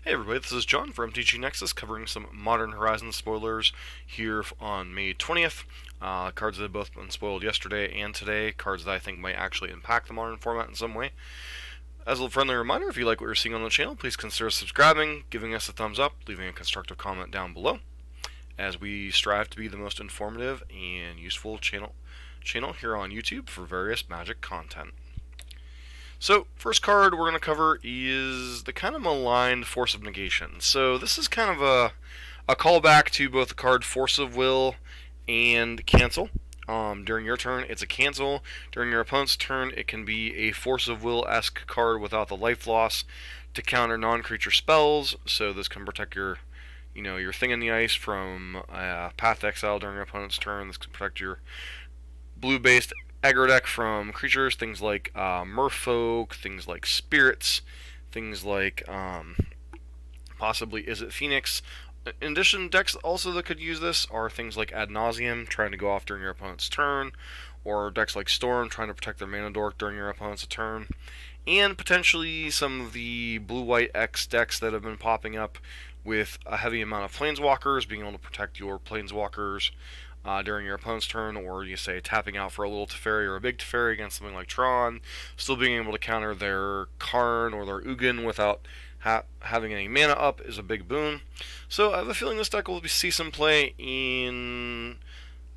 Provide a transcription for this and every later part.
Hey everybody, this is John from MTG Nexus covering some Modern Horizons spoilers here on May 20th. Cards that have both been spoiled yesterday and today, cards that I think might actually impact the Modern format in some way. As a friendly reminder, if you like what you're seeing on the channel, please consider subscribing, giving us a thumbs up, leaving a constructive comment down below, as we strive to be the most informative and useful channel here on YouTube for various Magic content. So, first card we're going to cover is the kind of maligned Force of Negation. So, this is kind of a callback to both the card Force of Will and Cancel. During your turn, it's a cancel. During your opponent's turn, it can be a Force of Will-esque card without the life loss to counter non-creature spells. So, this can protect your thing in the ice from Path Exile during your opponent's turn. This can protect your blue-based aggro deck from creatures, things like Merfolk, things like Spirits, things like possibly Is It Phoenix. In addition, decks also that could use this are things like Ad Nauseam, trying to go off during your opponent's turn, or decks like Storm, trying to protect their mana dork during your opponent's turn, and potentially some of the blue-white X decks that have been popping up with a heavy amount of Planeswalkers, being able to protect your Planeswalkers during your opponent's turn, or you say tapping out for a little Teferi or a big Teferi against something like Tron, still being able to counter their Karn or their Ugin without having any mana up is a big boon. So I have a feeling this deck will see some play in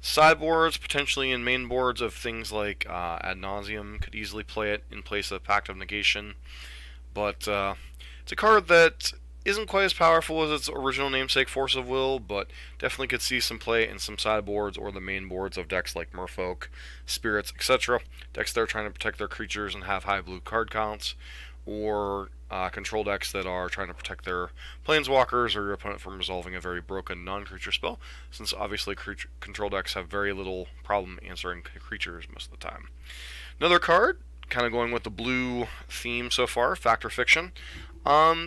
sideboards, potentially in main boards of things like Ad Nauseam could easily play it in place of Pact of Negation. But it's a card that isn't quite as powerful as its original namesake, Force of Will, but definitely could see some play in some sideboards or the main boards of decks like Merfolk, Spirits, etc. Decks that are trying to protect their creatures and have high blue card counts, or control decks that are trying to protect their Planeswalkers or your opponent from resolving a very broken non-creature spell, since obviously control decks have very little problem answering creatures most of the time. Another card, kind of going with the blue theme so far, Fact or Fiction.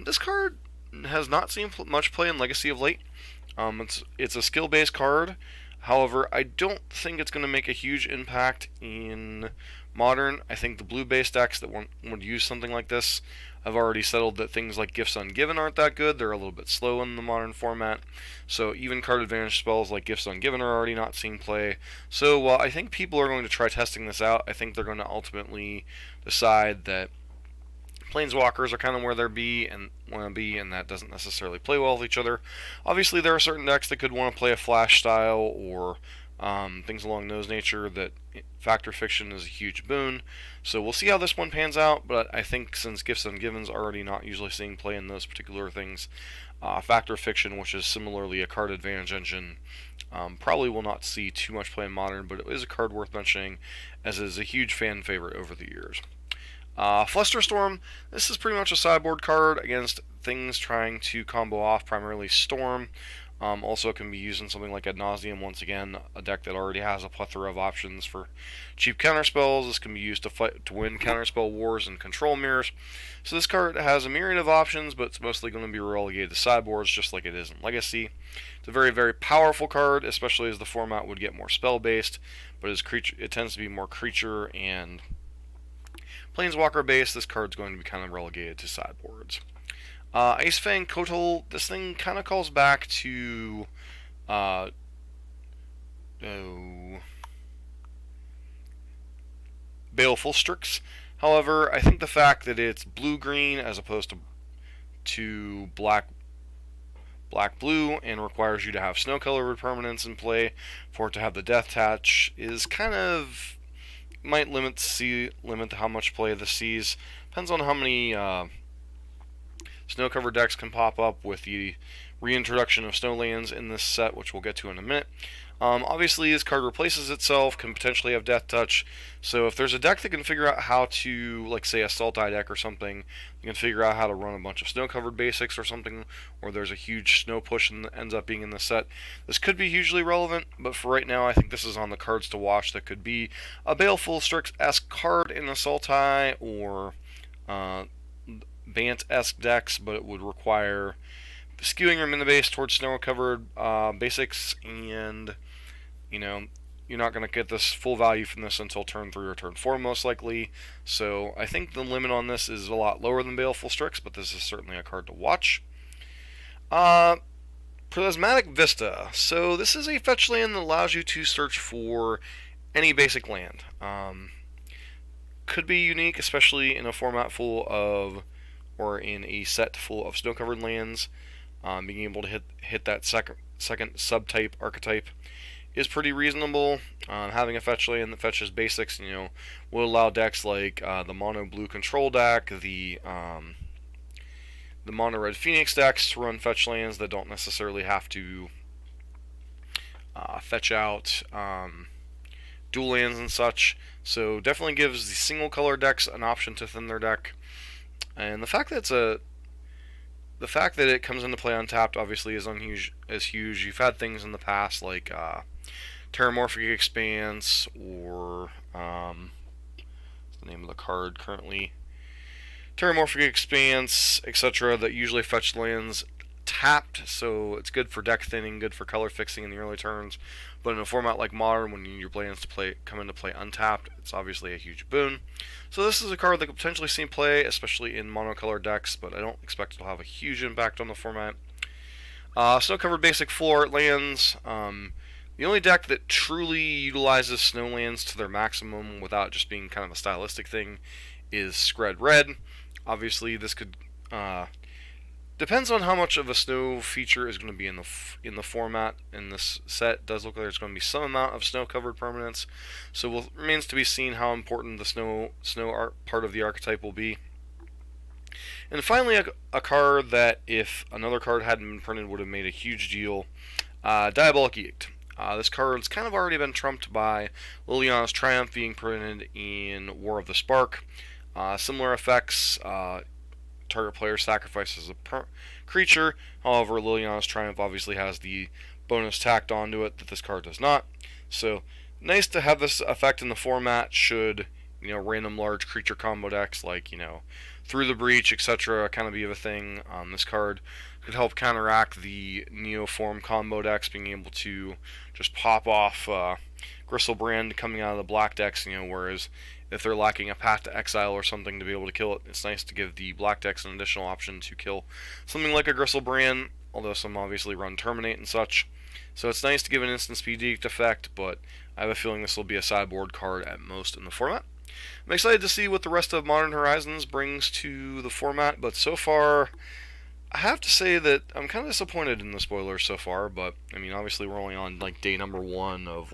This card has not seen much play in Legacy of late. It's a skill-based card. However, I don't think it's going to make a huge impact in Modern. I think the blue-based decks that would use something like this have already settled that things like Gifts Ungiven aren't that good. They're a little bit slow in the Modern format. So even card advantage spells like Gifts Ungiven are already not seeing play. So while I think people are going to try testing this out, I think they're going to ultimately decide that Planeswalkers are kind of where they want to be, and that doesn't necessarily play well with each other. Obviously, there are certain decks that could want to play a flash style or things along those nature that Fact or Fiction is a huge boon. So we'll see how this one pans out, but I think since Gifts Ungiven's already not usually seeing play in those particular things, Fact or Fiction, which is similarly a card advantage engine, probably will not see too much play in Modern, but it is a card worth mentioning, as it is a huge fan favorite over the years. Flusterstorm, this is pretty much a sideboard card against things trying to combo off primarily Storm. Also, it can be used in something like Ad Nauseam, once again, a deck that already has a plethora of options for cheap counterspells. This can be used to win counterspell wars and control mirrors. So this card has a myriad of options, but it's mostly going to be relegated to sideboards, just like it is in Legacy. It's a very, very powerful card, especially as the format would get more spell-based, but it tends to be more creature and Planeswalker base. This card's going to be kind of relegated to sideboards. Icefang Kotal, this thing kind of calls back to Baleful Strix. However, I think the fact that it's blue-green as opposed to black-blue and requires you to have snow-colored permanents in play for it to have the death touch is kind of might limit how much play this sees. Depends on how many snow-covered decks can pop up with the reintroduction of snowlands in this set, which we'll get to in a minute. Obviously, this card replaces itself, can potentially have Death Touch, so if there's a deck that can figure out how to, like say a Sultai deck or something, you can figure out how to run a bunch of snow-covered basics or something, or there's a huge snow push and ends up being in the set, this could be hugely relevant, but for right now, I think this is on the cards to watch. That could be a Baleful Strix-esque card in a Sultai, or Bant-esque decks, but it would require skewing your mana base towards snow-covered basics, and you're not going to get this full value from this until turn 3 or turn 4 most likely. So I think the limit on this is a lot lower than Baleful Strix, but this is certainly a card to watch. Uh, Prismatic Vista. So this is a fetch land that allows you to search for any basic land. Could be unique, especially in a format full of, or in a set full of snow-covered lands. Being able to hit that second subtype archetype is pretty reasonable. Having a fetch land that fetches basics, will allow decks like the mono blue control deck, the mono red Phoenix decks to run fetch lands that don't necessarily have to fetch out dual lands and such. So definitely gives the single color decks an option to thin their deck. And the fact that it comes into play untapped obviously is huge. You've had things in the past like Terramorphic Expanse or what's the name of the card currently? Terramorphic Expanse, etc. that usually fetch lands tapped, so it's good for deck thinning, good for color fixing in the early turns. But in a format like Modern, when you need your lands to come into play untapped, it's obviously a huge boon. So this is a card that could potentially see play, especially in monocolor decks, but I don't expect it'll have a huge impact on the format. Snow-covered basic floor lands. The only deck that truly utilizes snow lands to their maximum without just being kind of a stylistic thing is Scred Red. Obviously, this could depends on how much of a snow feature is going to be in the format. In this set, it does look like there's going to be some amount of snow-covered permanents. So it remains to be seen how important the snow part of the archetype will be. And finally, a card that if another card hadn't been printed would have made a huge deal. Diabolic Edict. This card's kind of already been trumped by Liliana's Triumph being printed in War of the Spark. Similar effects. Target player sacrifices a creature. However, Liliana's Triumph obviously has the bonus tacked onto it that this card does not. So, nice to have this effect in the format should, random large creature combo decks like, Through the Breach, etc. kind of be of a thing. This card could help counteract the Neoform combo decks being able to just pop off Gristlebrand coming out of the black decks, whereas if they're lacking a Path to Exile or something to be able to kill it, it's nice to give the black decks an additional option to kill something like a Gristlebrand, although some obviously run Terminate and such. So it's nice to give an instant speed edict effect, but I have a feeling this will be a sideboard card at most in the format. I'm excited to see what the rest of Modern Horizons brings to the format, but so far, I have to say that I'm kind of disappointed in the spoilers so far, but, obviously we're only on, day number 1 of,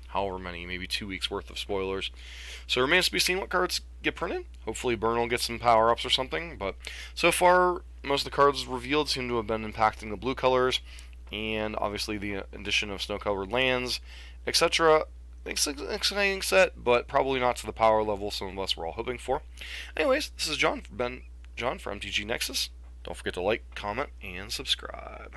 however many, maybe 2 weeks worth of spoilers. So it remains to be seen what cards get printed. Hopefully Burn will get some power-ups or something, but so far, most of the cards revealed seem to have been impacting the blue colors, and obviously the addition of snow-covered lands, etc. It's an exciting set, but probably not to the power level some of us were all hoping for. Anyways, this is John for MTG Nexus. Don't forget to like, comment, and subscribe.